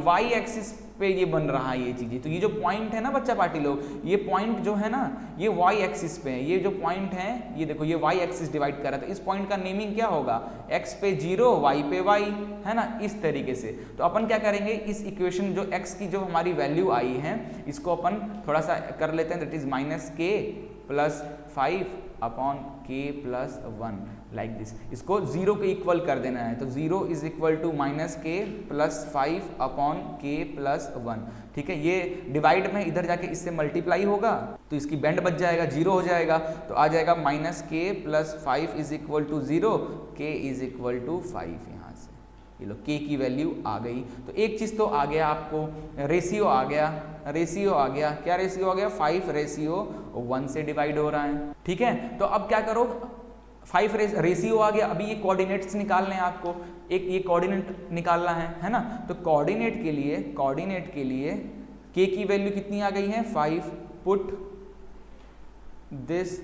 y एक्सिस पे ये बन रहा है ये चीजें। तो ये जो पॉइंट है ना बच्चा पार्टी लोग, ये पॉइंट जो है ना ये y एक्सिस पे है, ये जो पॉइंट है ये देखो ये y एक्सिस डिवाइड कर रहा है, तो इस पॉइंट का नेमिंग क्या होगा, x पे 0 y पे y, है ना, इस तरीके से। तो अपन क्या करेंगे, इस इक्वेशन जो x की जो हमारी वैल्यू आई है इसको अपन थोड़ा सा कर लेते हैं, that is -k + 5 upon k + 1 like this. इसको 0 के इक्वल कर देना है, तो 0 is equal to -k + 5 upon k + 1, ठीक है। ये डिवाइड में इधर जाके इससे मल्टीप्लाई होगा तो इसकी बैंड बच जाएगा, 0 हो जाएगा, तो आ जाएगा -k + 5 is equal to 0, k is equal to 5। यहाँ से ये लो k की वैल्यू आ गई। तो एक चीज तो आ गया आपको, रेशियो आ गया, रेशियो आ गया, क्या रेशियो आ गया, 5:1 से डिवाइड हो रहा है, ठीक है। तो अब क्या करो, 5 रेशियो आ गया, अभी ये कोऑर्डिनेट्स निकालने हैं आपको, एक ये कोऑर्डिनेट निकालना है ना। तो कोऑर्डिनेट के लिए k की वैल्यू कितनी आ गई है, 5। पुट दिस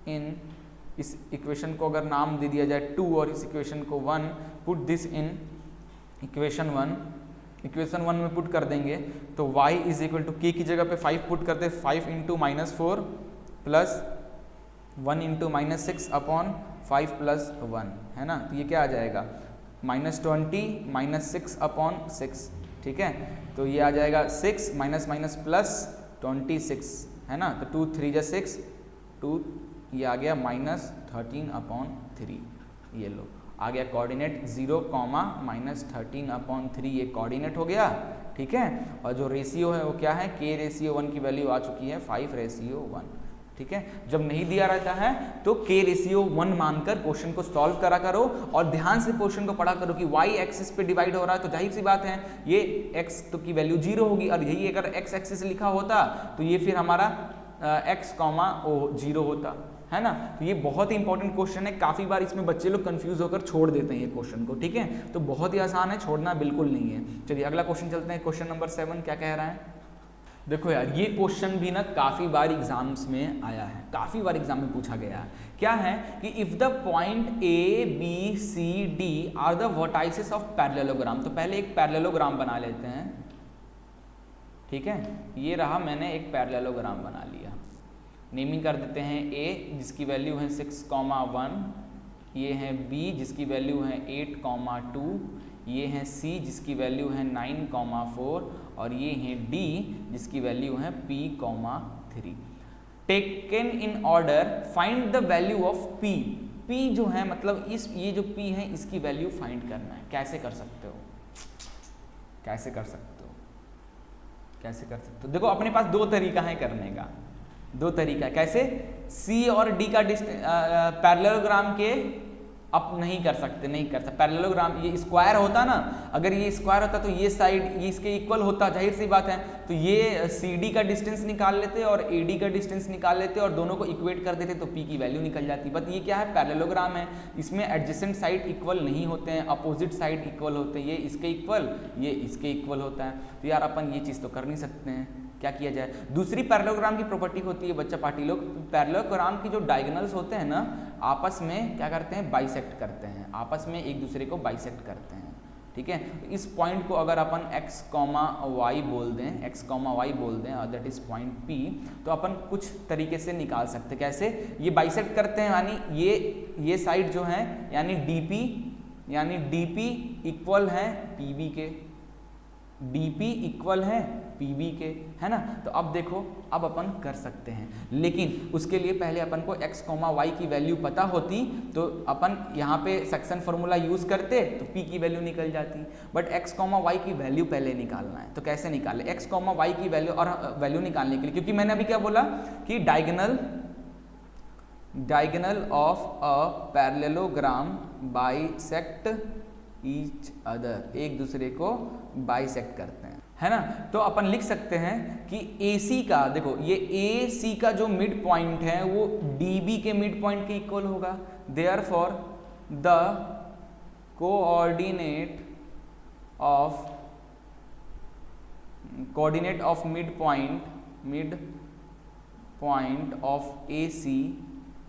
इन, इस इक्वेशन को अगर नाम दे दिया जाए 2 और इस इक्वेशन को 1, पुट दिस इन इक्वेशन 1 में पुट कर देंगे तो y is equal to k की जगह पे 5 पुट करते, 5 × -4 प्लस 1 × -6 अपॉन 5 + 1, है ना। तो ये क्या आ जाएगा, -20 -6 अपॉन 6, ठीक है। तो ये आ जाएगा 6 माइनस प्लस 26, है ना। तो 2 3 = 6, 2 ये आ गया -13 अपॉन 3, ये लो आ गया कोऑर्डिनेट 0, -13 अपॉन 3, ये कोऑर्डिनेट हो गया, ठीक है। और जो रेशियो है वो क्या है, k/1 की वैल्यू आ चुकी है 5:1, ठीक है। जब नहीं दिया रहता है तो k/1 मानकर क्वेश्चन को सॉल्व करा करो और ध्यान से क्वेश्चन को पढ़ा करो कि y एक्सिस पे डिवाइड हो रहा है, तो जाहिर सी बात है ये x तो की वैल्यू 0 होगी, और यही अगर x एक्सिस लिखा होता तो ये फिर हमारा x, 0 होता, है ना। तो ये बहुत ही इंपॉर्टेंट क्वेश्चन है, काफी बार इसमें बच्चे लोग कंफ्यूज होकर छोड़ देते हैं ये क्वेश्चन को, ठीक है। तो बहुत ही आसान है, छोड़ना बिल्कुल नहीं है। चलिए अगला क्वेश्चन चलते हैं, क्वेश्चन नंबर 7 क्या कह रहा है। देखो यार ये क्वेश्चन भी ना काफी बार एग्जाम्स में आया है, काफी बार एग्जाम में पूछा गया है। क्या है कि if the point A B C D are the vertices of parallelogram, तो पहले एक पैरेललोग्राम बना लेते हैं, ठीक है। ये रहा, मैंने एक पैरेललोग्राम बना लिया, नेमिंग कर देते हैं A जिसकी वैल्यू है 6,1, ये है B जिसकी वैल्यू है 8,2, ये है C जिसकी वैल्यू है 9,4 और ये है D जिसकी वैल्यू है P,3। Taken in order find the value of P। P जो है मतलब इस ये जो P है इसकी वैल्यू फाइंड करना है। कैसे कर सकते हो, कैसे कर सकते हो, कैसे कर सकते हो। देखो अपने पास दो तरीका है करने का, दो तरीका कैसे, C और D का पैरेललोग्राम के आप नहीं कर सकते, नहीं कर सकते। पैरेललोग्राम ये स्क्वायर होता ना, अगर ये स्क्वायर होता तो ये साइड ये इसके इक्वल होता, जाहिर सी बात है। तो ये CD का डिस्टेंस निकाल लेते और AD का डिस्टेंस निकाल लेते और दोनों को इक्वेट कर देते तो P की वैल्यू निकल जाती। बट ये क्या है, पैरेललोग्राम है, इसमें एडजेसेंट साइड इक्वल नहीं होते हैं, अपोजिट साइड इक्वल होते हैं। ये इसके इक्वल, ये इसके इक्वल होता है। तो यार अपन ये चीज़ तो कर नहीं सकते हैं, क्या किया जाए। दूसरी पैरेललोग्राम की प्रॉपर्टी होती है बच्चा पार्टी लोग, पैरेललोग्राम की जो डायगोनल्स होते हैं ना आपस में क्या करते हैं, बाइसेक्ट करते हैं, आपस में एक दूसरे को बाइसेक्ट करते हैं, ठीक है। इस पॉइंट को अगर अपन x, y बोल दें, x, y बोल दें और दैट इज पॉइंट P, तो अपन कुछ तरीके से निकाल सकते हैं। कैसे, ये बाइसेक्ट करते हैं, यानी ये साइड जो है यानी DP इक्वल है PB के, DP इक्वल है PB के, है ना। तो अब देखो अब अपन कर सकते हैं, लेकिन उसके लिए पहले अपन को x, y की वैल्यू पता होती तो अपन यहाँ पे सेक्शन फॉर्मूला यूज करते तो P की वैल्यू निकल जाती। बट x, y की वैल्यू पहले निकालना है, तो कैसे निकाले x, y की वैल्यू, और वैल्यू निकालने के लिए क्योंकि मैंने अभी क्या बोला कि diagonal of a parallelogram bisect each other, एक दूसरे को बाइसेक्ट करते हैं, है ना। तो अपन लिख सकते हैं कि AC का, देखो ये AC का जो मिड पॉइंट है वो DB के मिड पॉइंट के इक्वल होगा। Therefore the coordinate of mid point of AC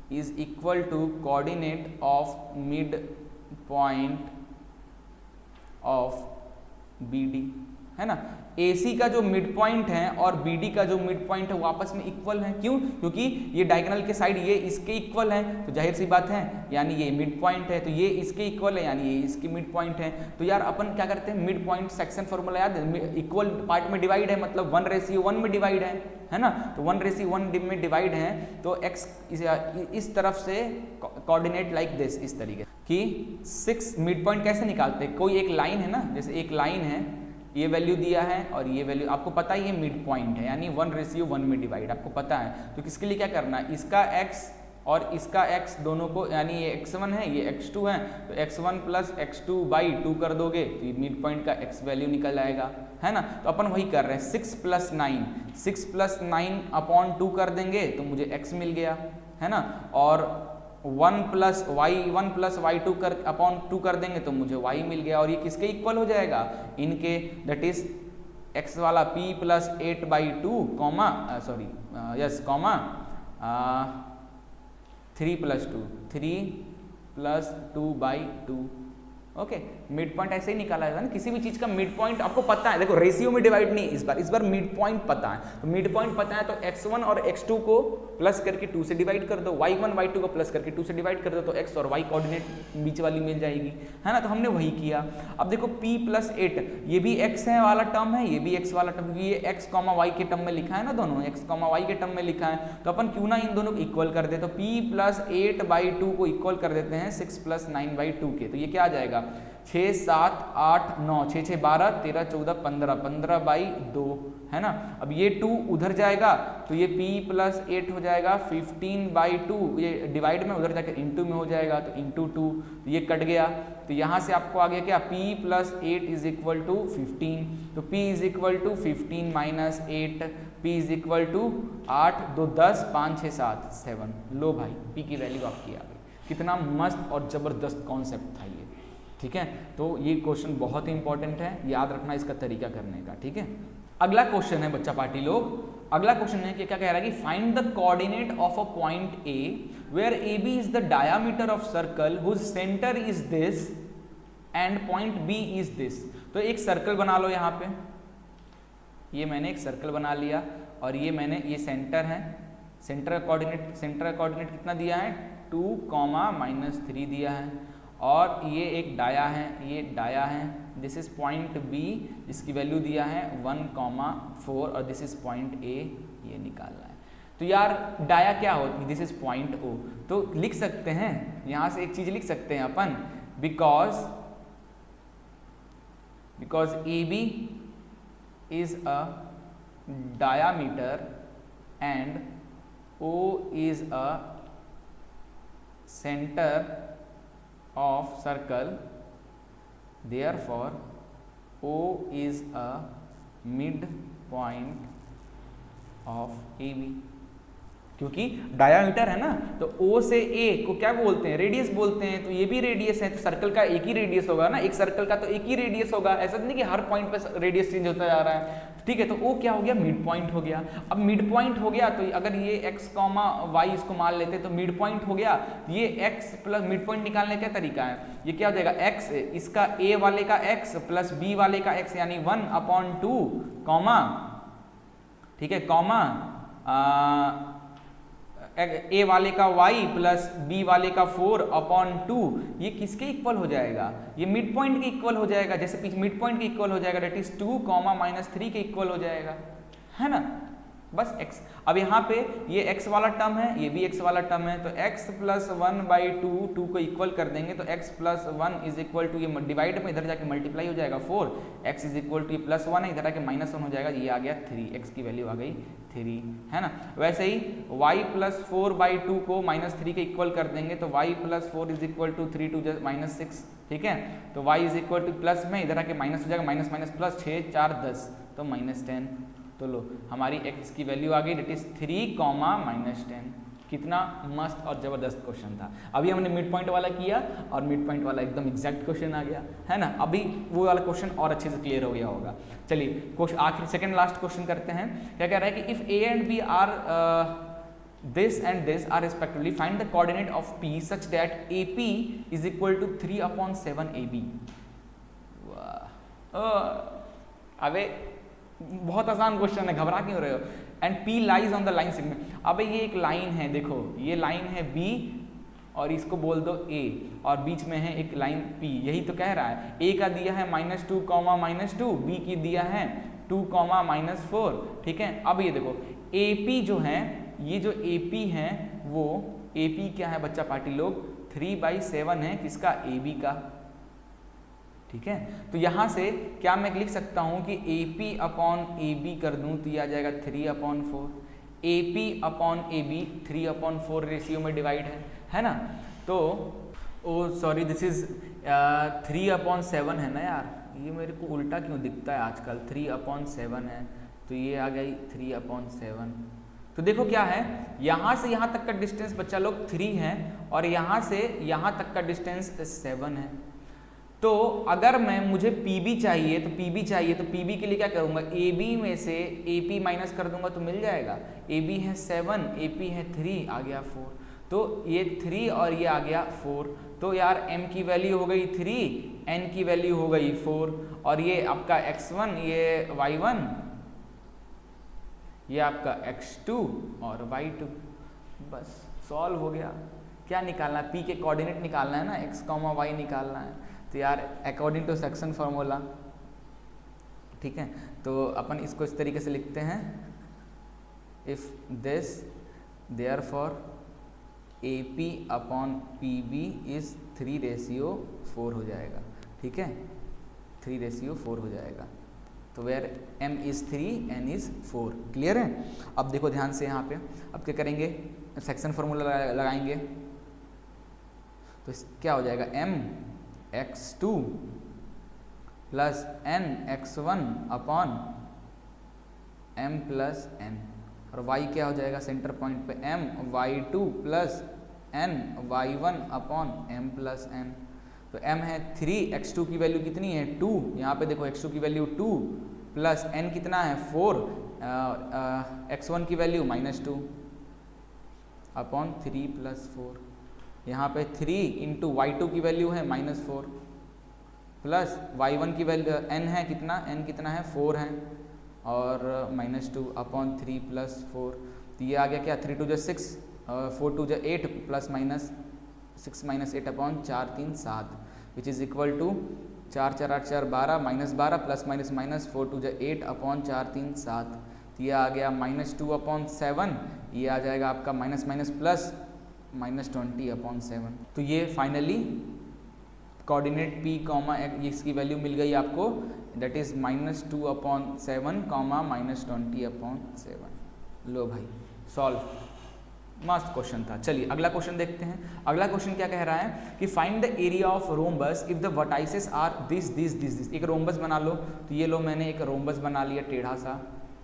is equal to coordinate of mid point of B D, है ना। AC का जो मिड पॉइंट है और BD का जो मिड पॉइंट है वो आपस में इक्वल है। क्यों? क्योंकि ये डायगोनल के साइड ये इसके इक्वल है, तो जाहिर सी बात है, यानी ये मिड पॉइंट है तो ये इसके इक्वल है, यानी ये इसकी मिड पॉइंट है। तो यार अपन क्या करते हैं, मिड पॉइंट सेक्शन फॉर्मूला याद है, इक्वल पार्ट में डिवाइड है, मतलब 1:1 में डिवाइड है ना। तो 1:1 में डिवाइड है तो x इस तरफ से कोऑर्डिनेट लाइक दिस, इस तरीके कि 6 मिड पॉइंट कैसे निकालते हैं, कोई एक लाइन है ना, जैसे एक लाइन है, ये वैल्यू दिया है और ये वैल्यू आपको पता है, ये मिड पॉइंट है, यानी 1:1 में डिवाइड आपको पता है। तो किसके लिए क्या करना है, इसका x और इसका x दोनों को, यानी ये x1 है ये x2 है, तो x1 प्लस x2/2 कर दोगे तो ये मिड पॉइंट का x वैल्यू निकल आएगा, है ना। तो अपन वही कर रहे हैं, 6 + 9 अपॉन 2 कर देंगे तो मुझे x मिल गया, है ना। और 1 + y2 अपॉन 2 कर देंगे तो मुझे y मिल गया, और ये किसके इक्वल हो जाएगा, इनके, दैट इज x वाला p + 8/2 comma 3 + 2/2। Okay, mid point ऐसे ही निकाला जाता है ना, किसी भी चीज का मिड पॉइंट आपको पता है। देखो रेशियो में डिवाइड नहीं, इस बार मिड पॉइंट पता है, तो मिड पॉइंट पता है तो x1 और x2 को प्लस करके 2 से डिवाइड कर दो, y1 y2 को प्लस करके 2 से डिवाइड कर दो, तो x और y कोऑर्डिनेट बीच वाली मिल जाएगी, है ना। तो हमने वही किया। अब देखो p + 8, ये भी x है वाला टर्म है, ये भी x वाला टर्म, क्योंकि ये x, y के टर्म में लिखा है ना, दोनों x, y के टर्म में लिखा है, तो अपन क्यों ना इन दोनों को इक्वल कर दे। तो p + 8/2 को इक्वल कर देते हैं 6 + 9/2 के, तो ये क्या आ जाएगा, 6 7 8 9, 6 6 12 13 14 15, 15/2, है ना। अब ये 2 उधर जाएगा तो ये p + 8 हो जाएगा 15/2, ये डिवाइड में उधर जाकर इंटू में हो जाएगा, तो इंटू 2, तो ये कट गया, तो यहाँ से आपको आ गया क्या, p + 8 = 15, तो p = 15 - 8, p = 8 2 10 5 6 7 7। लो भाई, p की वैल्यू आपकी आ गई। कितना मस्त और जबरदस्त कॉन्सेप्ट था ये, ठीक है। तो ये क्वेश्चन बहुत ही इंपॉर्टेंट है, याद रखना इसका तरीका करने का, ठीक है। अगला क्वेश्चन है बच्चा पार्टी लोग, अगला क्वेश्चन है कि क्या कह रहा है कि find the coordinate of a point A where AB is the diameter of circle whose centre is this and point B is this. तो एक सर्कल बना लो यहाँ पे, ये मैंने एक सर्कल बना लिया और ये सेंटर है, सेंटर का कोऑर्डिनेट कितना दिया है, 2, -3 दिया है, और ये एक डाया है, ये डाया है, दिस इज पॉइंट B जिसकी वैल्यू दिया है 1, 4, और दिस इज पॉइंट A, ये निकालना है। तो यार डाया क्या होती है, दिस इज पॉइंट O, तो लिख सकते हैं यहाँ से एक चीज लिख सकते हैं अपन, because AB is a diameter and O is a center of circle, therefore O is a midpoint of AB। क्योंकि डायामीटर है ना, तो O से A को क्या बोलते हैं, रेडियस बोलते हैं, तो ये भी रेडियस है, तो सर्कल का एक ही रेडियस होगा ना, एक सर्कल का तो एक ही रेडियस होगा, ऐसा नहीं कि हर पॉइंट पे रेडियस चेंज होता जा रहा है, ठीक है। तो O क्या हो गया, मिड पॉइंट हो गया। अब मिड पॉइंट हो गया तो अगर ये x, y इसको मान लेते तो मिड पॉइंट हो गया, ये x प्लस मिड पॉइंट निकालने का तरीका है, ये क्या हो जाएगा, x इसका A वाले का x प्लस B वाले का x, यानी 1/2 कॉमा, ठीक है, कॉमा A वाले का y प्लस B वाले का 4/2, ये किसके इक्वल हो जाएगा, ये मिड पॉइंट के इक्वल हो जाएगा, जैसे मिड पॉइंट के इक्वल हो जाएगा, डेट इज 2, -3 के इक्वल हो जाएगा, है ना, बस x। अब यहाँ पे ये x वाला टर्म है, ये भी x वाला टर्म है, तो x + 1/2, 2 को इक्वल कर देंगे तो x + 1 = ये डिवाइड में इधर जाके मल्टीप्लाई हो जाएगा 4, x = ये +1 है, इधर आके -1 हो जाएगा, ये आ गया 3, x की वैल्यू आ गई 3, है ना। वैसे ही y + 4/2 को -3 के इक्वल कर देंगे तो y + 4 = 3 2 -6, ठीक है। तो y = प्लस में इधर आके माइनस हो जाएगा, माइनस प्लस 6 4 10, तो -10। तो लो हमारी x की वैल्यू आ गई, डेट इज 3, -10। कितना मस्त और जबरदस्त क्वेश्चन था। अभी हमने मिड पॉइंट वाला किया और मिड पॉइंट वाला एकदम एग्जैक्ट क्वेश्चन आ गया, है ना। अभी वो वाला क्वेश्चन और अच्छे से क्लियर हो गया होगा। चलिए क्वेश्चन आखिर सेकंड लास्ट क्वेश्चन करते हैं। क्या कह रहा है कि if A and B are this and this are respectively, find the coordinate of P such that AP is equal to 3/7 AB। वाह, अबे बहुत आसान क्वेश्चन है, घबरा क्यों रहे हो। And P lies on the line segment. अबे ये एक लाइन है, देखो ये लाइन है B और इसको बोल दो A और बीच में है एक लाइन P, यही तो कह रहा है। A का दिया है -2, -2, B की दिया है 2, -4, ठीक है। अब ये देखो AP जो है, ये जो AP है वो AP क्या है बच्चा पार्टी लोग, 3/7 है किसका, AB का, ठीक है। तो यहाँ से क्या मैं लिख सकता हूँ कि AP/AB कर दूँ तो ये आ जाएगा 3/4, AP/AB 3/4 रेशियो में डिवाइड है ना। तो ओ सॉरी दिस इज 3/7 है ना यार, ये मेरे को उल्टा क्यों दिखता है आजकल, 3/7 है तो ये आ गई 3/7। तो देखो क्या है, यहाँ से यहाँ तक का डिस्टेंस बच्चा लोग 3 है और यहाँ से यहाँ तक का डिस्टेंस 7 है। तो अगर मुझे PB चाहिए तो PB के लिए क्या करूँगा, AB में से AP माइनस कर दूंगा तो मिल जाएगा। AB है 7, AP है 3, आ गया 4, तो ये 3 और ये आ गया 4। तो यार M की वैल्यू हो गई 3, N की वैल्यू हो गई 4 और ये आपका x1, ये y1, ये आपका x2 और y2, बस सॉल्व हो गया। क्या निकालना है, P के कोऑर्डिनेट निकालना है ना, x, y निकालना है। तो यार अकॉर्डिंग टू सेक्शन फार्मूला, ठीक है, तो अपन इसको इस तरीके से लिखते हैं, if this therefore AP/PB is 3/4 हो जाएगा, ठीक है, 3/4 हो जाएगा। तो where M is 3, N is 4, clear है। अब देखो ध्यान से यहाँ पे, अब क्या करेंगे, सेक्शन फार्मूला लगाएंगे, तो क्या हो जाएगा, M x2 plus N x1 upon M plus N, और y क्या हो जाएगा सेंटर पॉइंट पे, M y2 plus N y1 upon M plus N। तो M है 3, x2 की वैल्यू कितनी है 2, यहाँ पे देखो x2 की वैल्यू 2 प्लस N कितना है 4, x1 की वैल्यू -2 अपॉन 3 प्लस 4, यहाँ पे 3 इंटू y2 की वैल्यू है -4 प्लस y1 की वैल्यू n है कितना, n कितना है 4 है और -2 अपॉन 3 प्लस 4। तो ये आ गया क्या, 3 2 6, 4 2 8 plus minus 6 - 8 upon 4 3 7 which is equal to 4 4 8 4 12 -12 plus minus 4 2 8 upon 4 3 7। तो ये आ गया -2/7, ये आ जाएगा आपका माइनस प्लस -20/7। तो ये फाइनली कोऑर्डिनेट P, इसकी वैल्यू मिल गई आपको, दैट इज -2/7, -20/7। लो भाई सॉल्व, मस्त क्वेश्चन था। चलिए अगला क्वेश्चन देखते हैं। अगला क्वेश्चन क्या कह रहा है कि find the area of rhombus if the vertices are this. एक रोम्बस बना लो, तो ये लो मैंने एक रोम्बस बना लिया टेढ़ा सा,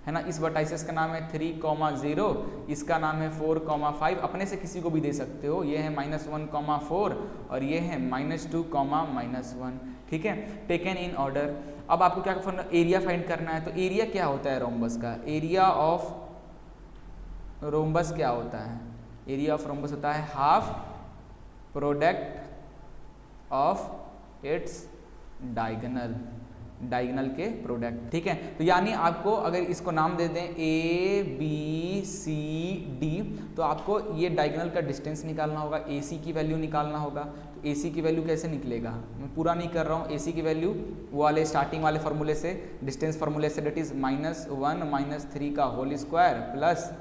है ना। इस वर्टाइसेस का नाम है 3,0, इसका नाम है 4,5, अपने से किसी को भी दे सकते हो। ये है -1,4 और ये है -2,-1, ठीक है, टेकन इन ऑर्डर। अब आपको क्या करना, एरिया फाइंड करना है। तो एरिया क्या होता है रोम्बस का, एरिया ऑफ रोम्बस क्या होता है, एरिया ऑफ रोम्बस होता है half product of its diagonal के प्रोडक्ट, ठीक है। तो यानी आपको अगर इसको नाम दे दें ABCD, तो आपको ये डायगोनल का डिस्टेंस निकालना होगा, AC की वैल्यू निकालना होगा। तो AC की वैल्यू कैसे निकलेगा, मैं पूरा नहीं कर रहा हूँ। AC की वैल्यू वो वाले स्टार्टिंग वाले फार्मूले से, डिस्टेंस फार्मूले से, डेट इज -1 -3 का होल स्क्वायर प्लस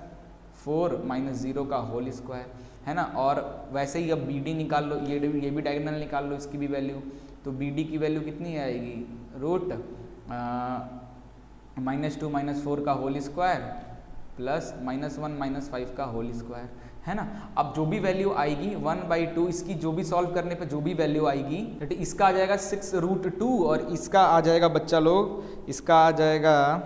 4 -0 का होल स्क्वायर, है ना। और वैसे ही अब BD निकाल लो, ये भी डायगोनल निकाल लो, इसकी भी वैल्यू। तो BD की वैल्यू कितनी आएगी, रूट -2 -4 का होल स्क्वायर प्लस -1 -5 का होल स्क्वायर, है ना। अब जो भी वैल्यू आएगी 1/2, इसकी जो भी सॉल्व करने पे जो भी वैल्यू आएगी, इसका आ जाएगा 6√2 और इसका आ जाएगा बच्चा लोग, इसका आ जाएगा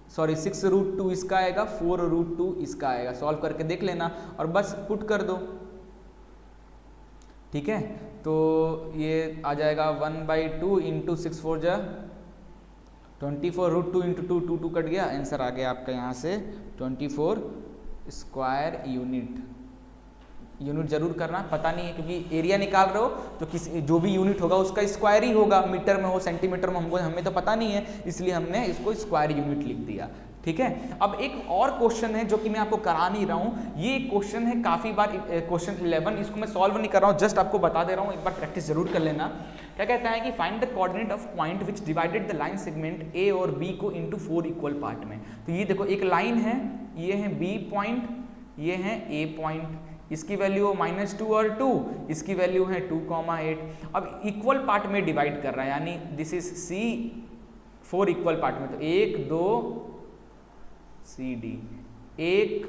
6√2 इसका आएगा, 4√2 इसका आएगा। सॉल्व करके देख लेना और बस पुट कर दो, ठीक है। तो ये आ जाएगा 1/2 इंटू 6 4 जा 24, √2 इंटू 2 2 कट गया, आंसर आ गया आपका यहाँ से 24 स्क्वायर यूनिट, यूनिट जरूर करना, पता नहीं है क्योंकि एरिया निकाल रहे हो तो किसी जो भी यूनिट होगा उसका स्क्वायर ही होगा, मीटर में हो सेंटीमीटर में हमको हमें तो पता नहीं है, इसलिए हमने इसको स्क्वायर यूनिट लिख दिया। ठीक है, अब एक और क्वेश्चन है जो कि मैं आपको करा नहीं रहा हूँ, ये क्वेश्चन है काफ़ी बार, क्वेश्चन 11, इसको मैं सॉल्व नहीं कर रहा हूँ, जस्ट आपको बता दे रहा हूँ, एक बार प्रैक्टिस जरूर कर लेना। क्या कहता है कि find the coordinate of point which divided the line segment A और बी को इनटू 4 इक्वल पार्ट में। तो ये देखो एक लाइन है, ये है बी पॉइंट, ये है ए पॉइंट, इसकी वैल्यू हो -2 और 2, इसकी वैल्यू है 2,8। अब इक्वल पार्ट में डिवाइड कर रहा है, यानी this is C 4 equal part में, तो 1 2 सी डी 1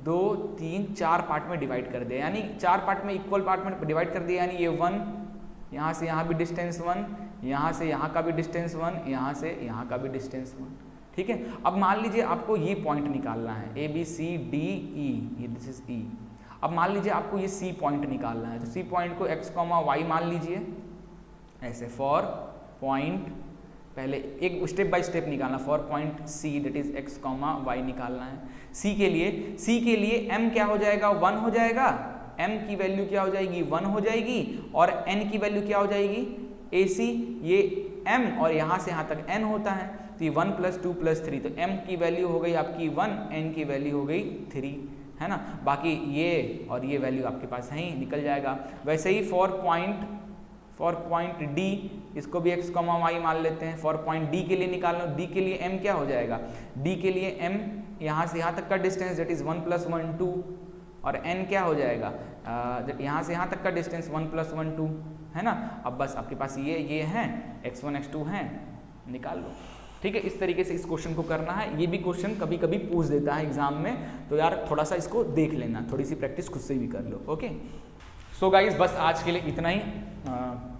2 3 4 पार्ट में डिवाइड कर दिया, यानी 4 पार्ट में इक्वल पार्ट में डिवाइड कर दिया, यानी ये 1, यहाँ से यहाँ भी डिस्टेंस 1, यहाँ से यहाँ का भी डिस्टेंस 1, यहाँ से यहाँ का भी डिस्टेंस 1। ठीक है, अब मान लीजिए आपको ये पॉइंट निकालना है, A B C D E, ये दिस इज ई। अब मान लीजिए आपको ये सी पॉइंट निकालना है, तो सी पॉइंट को x, y मान लीजिए ऐसे, फॉर पॉइंट, पहले एक स्टेप बाय स्टेप निकालना, for point see that is x, y निकालना है। सी के लिए m क्या हो जाएगा, 1 हो जाएगा, m की वैल्यू क्या हो जाएगी, 1 हो जाएगी, और n की वैल्यू क्या हो जाएगी, AC, ये m और यहाँ से यहाँ तक n होता है, तो ये 1 + 2 + 3, तो m की वैल्यू हो गई आपकी 1, n की वैल्यू हो गई 3, है ना। बाकी ये और ये वैल्यू आपके पास है ही, निकल जाएगा। वैसे ही फॉर पॉइंट D, इसको भी x, y मान लेते हैं। फॉर पॉइंट D के लिए निकालना, D के लिए m क्या हो जाएगा, D के लिए m यहाँ से यहाँ तक का डिस्टेंस दैट इज 1 + 1 2, और n क्या हो जाएगा, यहाँ से यहाँ तक का डिस्टेंस 1 + 1 2, है ना। अब बस आपके पास ये हैं, x1 x2 हैं, निकाल लो। ठीक है, इस तरीके से इस क्वेश्चन को करना है। ये भी क्वेश्चन कभी कभी पूछ देता है एग्जाम में, तो यार थोड़ा सा इसको देख लेना, थोड़ी सी प्रैक्टिस खुद से भी कर लो। ओके, सो गाइज बस आज के लिए इतना ही।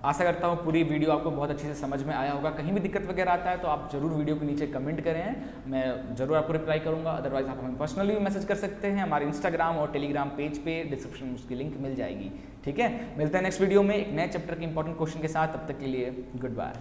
आशा करता हूँ पूरी वीडियो आपको बहुत अच्छे से समझ में आया होगा। कहीं भी दिक्कत वगैरह आता है तो आप जरूर वीडियो के नीचे कमेंट करें, मैं जरूर आपको रिप्लाई करूँगा। अदरवाइज आप हमें पर्सनली भी मैसेज कर सकते हैं, हमारे इंस्टाग्राम और टेलीग्राम पेज पे डिस्क्रिप्शन में उसकी लिंक मिल जाएगी। ठीक है, मिलते हैं नेक्स्ट वीडियो में एक नए चैप्टर के इंपॉर्टेंट क्वेश्चन के साथ। तब तक के लिए गुड बाय।